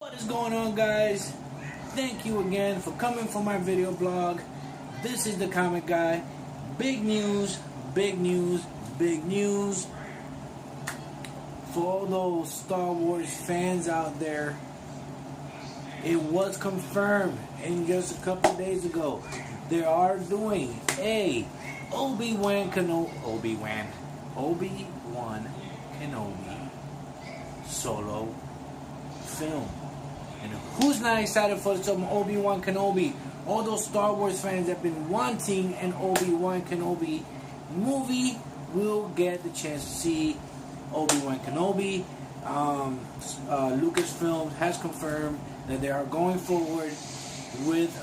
What is going on, guys? Thank you again for coming for my video blog. This is the Comic Guy. Big news, big news, big news. For all those Star Wars fans out there, it was confirmed in just a couple days ago. They are doing a Obi Wan Kenobi solo film. And who's not excited for some Obi Wan Kenobi? All those Star Wars fans that have been wanting an Obi Wan Kenobi movie will get the chance to see Obi Wan Kenobi. Lucasfilm has confirmed that they are going forward with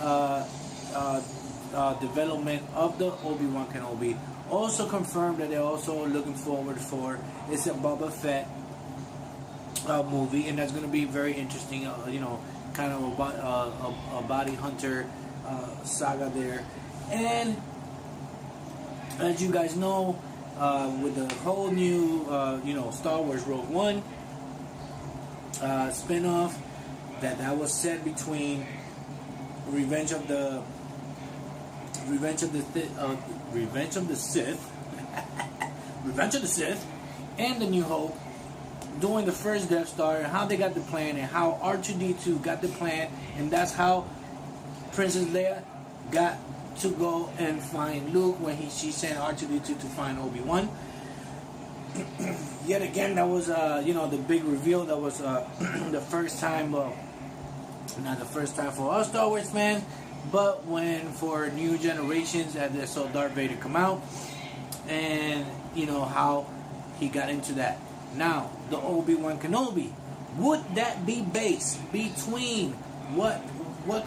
development of the Obi Wan Kenobi. Also confirmed that they're also looking forward for it's a Boba Fett movie, and that's going to be very interesting. Kind of a body hunter saga there. And as you guys know, with the whole new Star Wars Rogue One spin-off that was set between Revenge of the Sith and the New Hope, doing the first Death Star, and how they got the plan, and how R2-D2 got the plan, and that's how Princess Leia got to go and find Luke when she sent R2-D2 to find Obi-Wan. Yet again, that was the big reveal. That was the first time, not the first time for us Star Wars fans, but when for new generations as they saw Darth Vader come out, and how he got into that. Now, the Obi Wan Kenobi, would that be based between what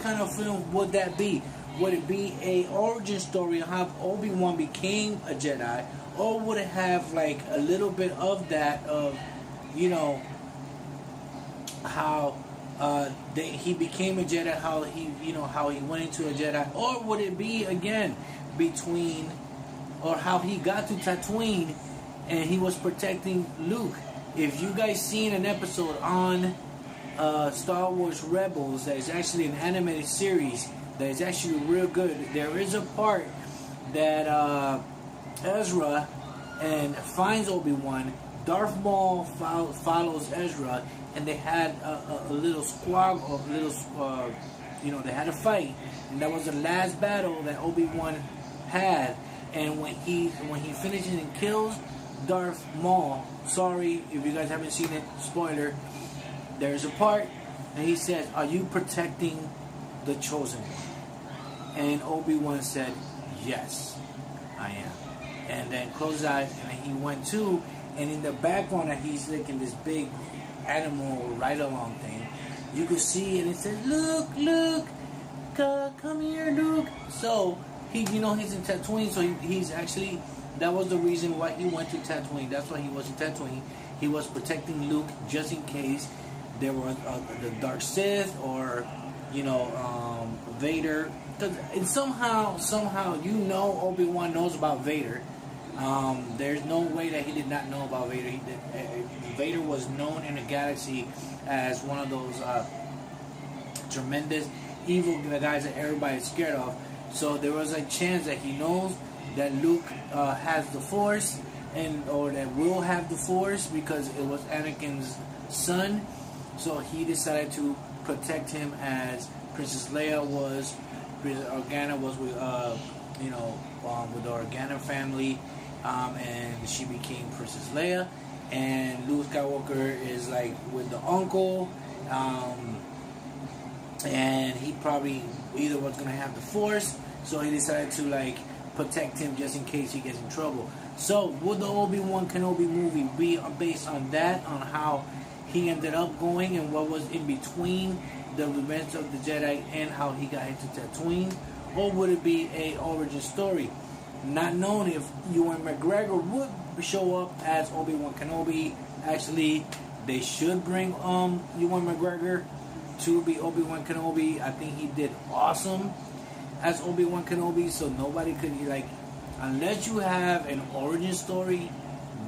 kind of film would that be? Would it be a origin story of how Obi-Wan became a Jedi, or would it have like a little bit of that of how he became a Jedi, how he went into a Jedi, or would it be again between, or how he got to Tatooine and he was protecting Luke? If you guys seen an episode on Star Wars Rebels, that is actually an animated series that is actually real good. There is a part that Ezra and finds Obi-Wan. Darth Maul follows Ezra, and they had a little squabble, they had a fight, and that was the last battle that Obi-Wan had. And when he finishes and kills Darth Maul, sorry if you guys haven't seen it, spoiler, there's a part and he says, "Are you protecting the chosen one?" And Obi-Wan said, "Yes, I am." And then closed his eyes, and he went too. And in the background, he's like in this big animal ride-along thing. You could see, and it said, "Luke, come here, Luke." So he's in Tatooine, so he's actually. That was the reason why he went to Tatooine. That's why he was in Tatooine. He was protecting Luke just in case there were the Dark Sith or Vader. And somehow Obi-Wan knows about Vader. There's no way that he did not know about Vader. Vader was known in the galaxy as one of those tremendous evil guys that everybody's scared of. So there was a chance that he knows that Luke has the Force, or that will have the Force, because it was Anakin's son. So he decided to protect him, as Princess Leia was. Princess Organa was with with the Organa family, and she became Princess Leia. And Luke Skywalker is like with the uncle, and he probably either was gonna have the Force, so he decided to protect him just in case he gets in trouble. So would the Obi-Wan Kenobi movie be based on that, on how he ended up going and what was in between the Revenge of the Jedi and how he got into Tatooine? Or would it be a origin story? Not known if Ewan McGregor would show up as Obi-Wan Kenobi. Actually, they should bring Ewan McGregor to be Obi-Wan Kenobi. I think he did awesome as Obi-Wan Kenobi, so nobody could unless you have an origin story,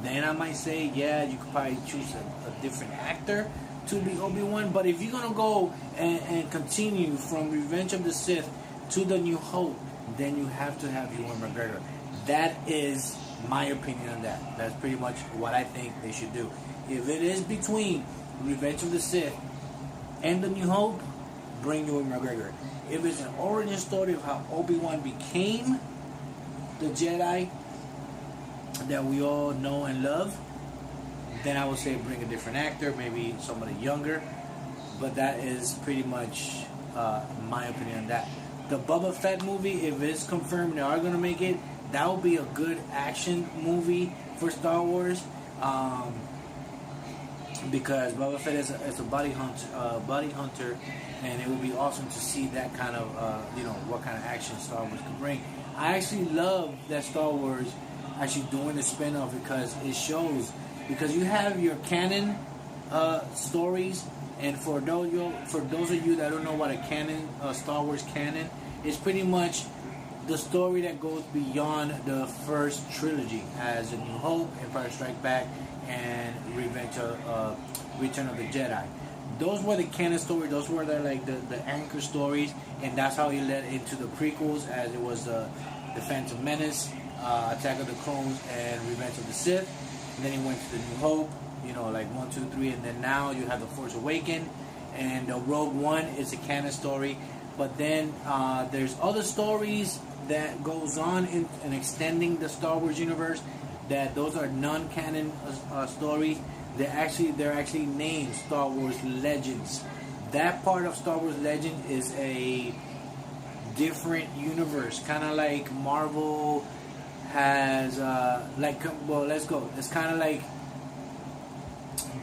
then I might say, yeah, you could probably choose a different actor. to be Obi-Wan. But if you're gonna go and continue from Revenge of the Sith to the New Hope, then you have to have Ewan McGregor. That is my opinion on that. That's pretty much what I think they should do. If it is between Revenge of the Sith and the New Hope, bring Ewan McGregor. If it's an origin story of how Obi-Wan became the Jedi that we all know and love, then I would say bring a different actor, maybe somebody younger. But that is pretty much my opinion on that. The Boba Fett movie, if it's confirmed they are going to make it, that would be a good action movie for Star Wars. Because Boba Fett is a bounty hunter, and it would be awesome to see that kind of, what kind of action Star Wars could bring. I actually love that Star Wars actually doing the spin-off because it shows, because you have your canon stories, and for those of you that don't know what a canon, Star Wars canon, is pretty much the story that goes beyond the first trilogy, as A New Hope, Empire Strikes Back, and Return of the Jedi. Those were the canon stories. Those were the anchor stories, and that's how he led into the prequels, as it was the Phantom Menace, Attack of the Clones, and Revenge of the Sith. And then he went to the New Hope, 1, 2, 3, and then now you have the Force Awakens, and Rogue One is a canon story. But then there's other stories that goes on in extending the Star Wars universe. That those are non-canon stories. They're actually named Star Wars Legends. That part of Star Wars Legend is a different universe, kind of like Marvel has. Let's go. It's kind of like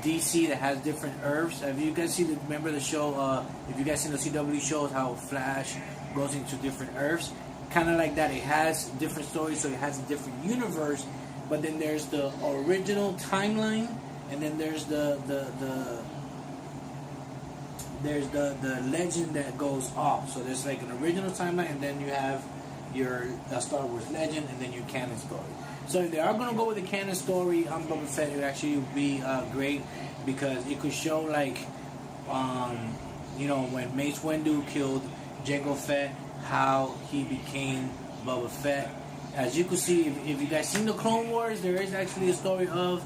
DC that has different Earths. Have you guys remember the show? If you guys seen the CW shows, how Flash goes into different Earths, kind of like that. It has different stories, so it has a different universe. But then there's the original timeline, and then there's the legend that goes off. So there's like an original timeline, and then you have your Star Wars Legend, and then your canon story. So if they are going to go with the canon story on Boba Fett, it would actually be great, because it could show when Mace Windu killed Jango Fett, how he became Boba Fett. As you can see, if you guys seen the Clone Wars, there is actually a story of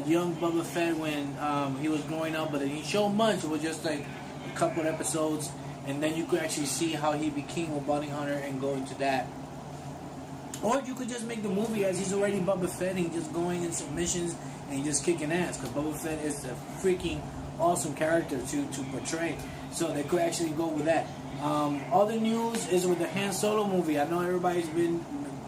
young Boba Fett when he was growing up, but it didn't show much. It was just like a couple episodes, and then you could actually see how he became a bounty hunter and go into that. Or you could just make the movie as he's already Boba Fett and he's just going in some missions and he's just kicking ass, because Boba Fett is a freaking awesome character to portray. So they could actually go with that. Other news is with the Han Solo movie. I know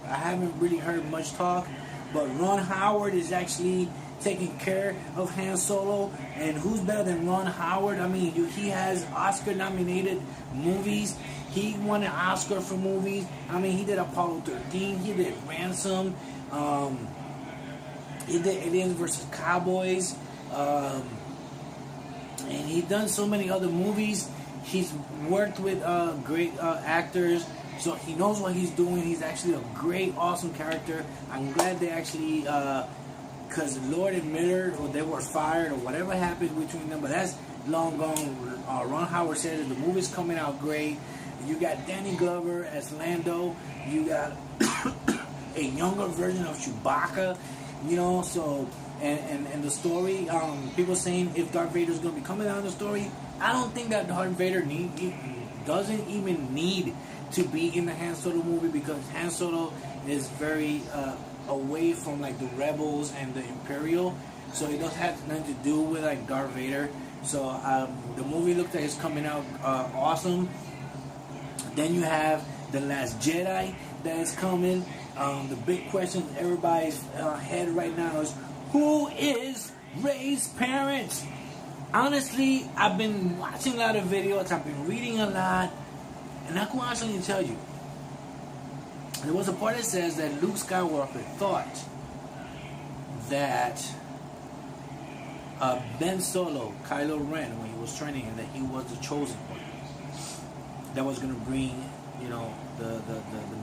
I haven't really heard much talk, but Ron Howard is actually taking care of Han Solo, and who's better than Ron Howard? I mean, he has Oscar-nominated movies. He won an Oscar for movies. I mean, he did Apollo 13. He did Ransom. He did Aliens vs. Cowboys. And he's done so many other movies. He's worked with great actors. So he knows what he's doing. He's actually a great, awesome character. I'm glad they actually, because Lord and Miller, or they were fired, or whatever happened between them, but that's long gone. Ron Howard said that the movie's coming out great. You got Danny Glover as Lando. You got a younger version of Chewbacca. So and the story. People saying if Darth Vader's going to be coming out in the story, I don't think that Darth Vader doesn't even need to be in the Han Solo movie, because Han Solo is very away from like the Rebels and the Imperial, so it doesn't have nothing to do with like Darth Vader. So the movie looks like it's coming out awesome. Then you have The Last Jedi that is coming. The big question in everybody's head right now is, who is Rey's parents? Honestly, I've been watching a lot of videos, I've been reading a lot, and I can honestly tell you, there was a part that says that Luke Skywalker thought that Ben Solo, Kylo Ren, when he was training him, that he was the chosen one that was going to bring, the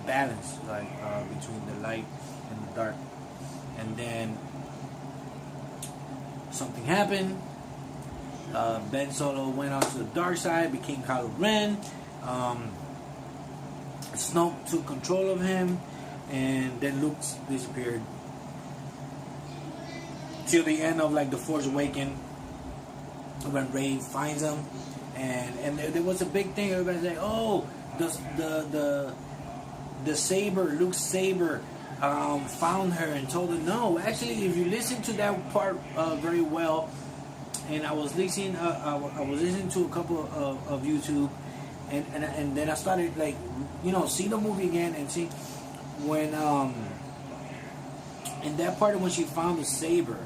balance, like between the light and the dark. And then something happened. Ben Solo went onto the dark side, became Kylo Ren. Snoke took control of him, and then Luke disappeared. Till the end of like The Force Awakens, when Rey finds him, and there was a big thing. Everybody's like, oh, the saber, Luke's saber, found her and told her no. Actually, if you listen to that part very well, and I was listening to a couple of YouTube, and then I started like, see the movie again and see when in that part when she found the saber,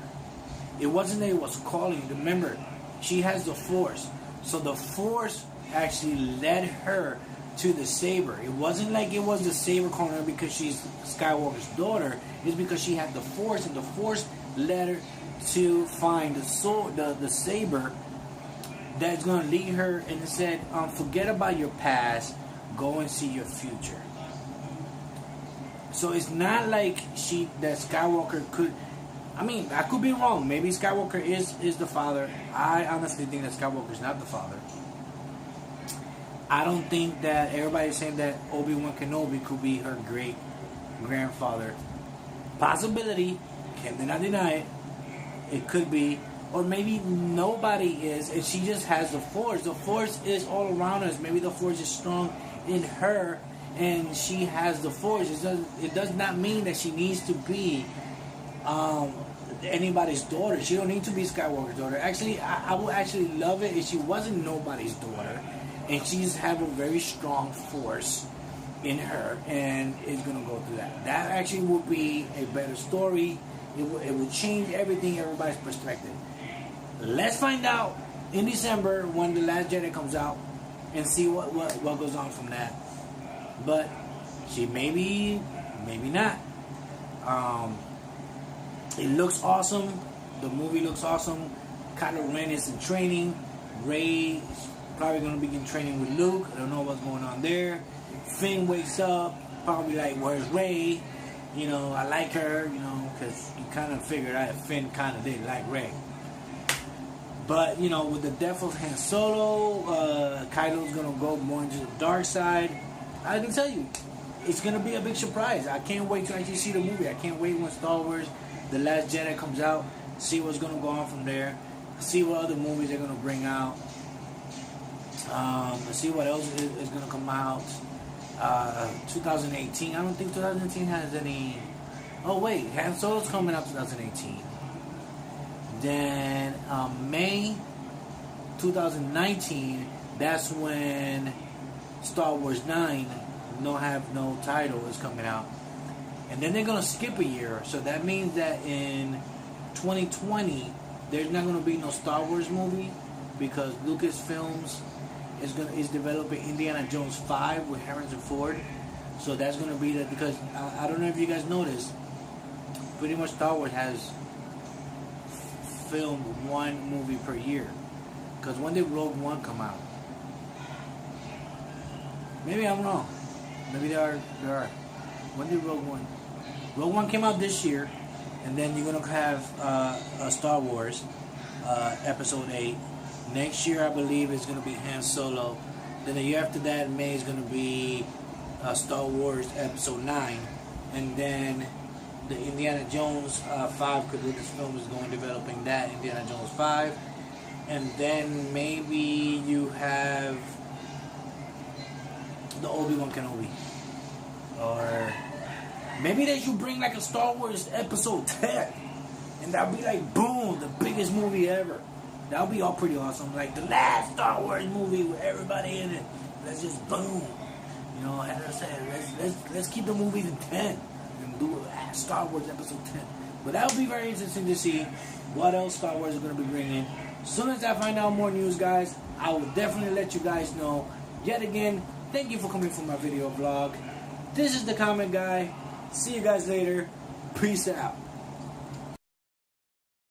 it wasn't that it was calling. Remember, she has the Force, so the Force actually led her to the saber. It wasn't like it was the saber calling her because she's Skywalker's daughter. It's because she had the Force, and the Force led her to find the sword, the saber that's going to lead her. And it said, forget about your past, go and see your future. So it's not like that Skywalker could. I mean, I could be wrong. Maybe Skywalker is the father. I honestly think that Skywalker is not the father. I don't think that everybody's saying that Obi Wan Kenobi could be her great grandfather. Possibility, cannot deny it. It could be, or maybe nobody is, and she just has the Force. The Force is all around us. Maybe the Force is strong in her, and she has the Force. It does not mean that she needs to be anybody's daughter. She don't need to be Skywalker's daughter. Actually, I would actually love it if she wasn't nobody's daughter, and she just have a very strong Force in her, and is gonna go through that. That actually would be a better story. It would change everything, everybody's perspective. Let's find out in December when The Last Jedi comes out and see what goes on from that. But she maybe not. It looks awesome. The movie looks awesome. Kylo Ren is in training. Rey is probably going to begin training with Luke. I don't know what's going on there. Finn wakes up, probably like, where's Rey? I like her, because you kind of figured out Finn kind of did like Rey. But, with the death of Han Solo, Kylo's going to go more into the dark side. I can tell you, it's going to be a big surprise. I can't wait to actually see the movie. I can't wait when Star Wars The Last Jedi comes out, see what's going to go on from there, see what other movies they're going to bring out, see what else is going to come out. 2018, I don't think 2018 has any. Oh wait, Han Solo's coming out 2018. Then May 2019, that's when Star Wars 9, no title, is coming out. And then they're gonna skip a year, so that means that in 2020 there's not gonna be no Star Wars movie because Lucasfilms is developing Indiana Jones 5 with Harrison Ford. So that's gonna be that, because I don't know if you guys noticed, pretty much Star Wars has filmed one movie per year. Because when did Rogue One come out? Maybe I'm wrong. Maybe there are. When did Rogue One? Rogue One came out this year, and then you're gonna have a Star Wars Episode 8. Next year, I believe, is gonna be Han Solo. Then the year after that, May, is gonna be Star Wars Episode 9, and then the Indiana Jones 5, because Lucasfilm is going developing that Indiana Jones 5, and then maybe you have the Obi Wan Kenobi. Or maybe they should bring like a Star Wars Episode 10, and that'll be like, boom, the biggest movie ever. That'll be all pretty awesome. Like the last Star Wars movie with everybody in it. Let's just boom. As I said, let's keep the movies in 10 and do Star Wars Episode 10. But that'll be very interesting to see what else Star Wars is going to be bringing. As soon as I find out more news, guys, I will definitely let you guys know. Yet again, thank you for coming for my video vlog. This is the Comment Guy. See you guys later. Peace out.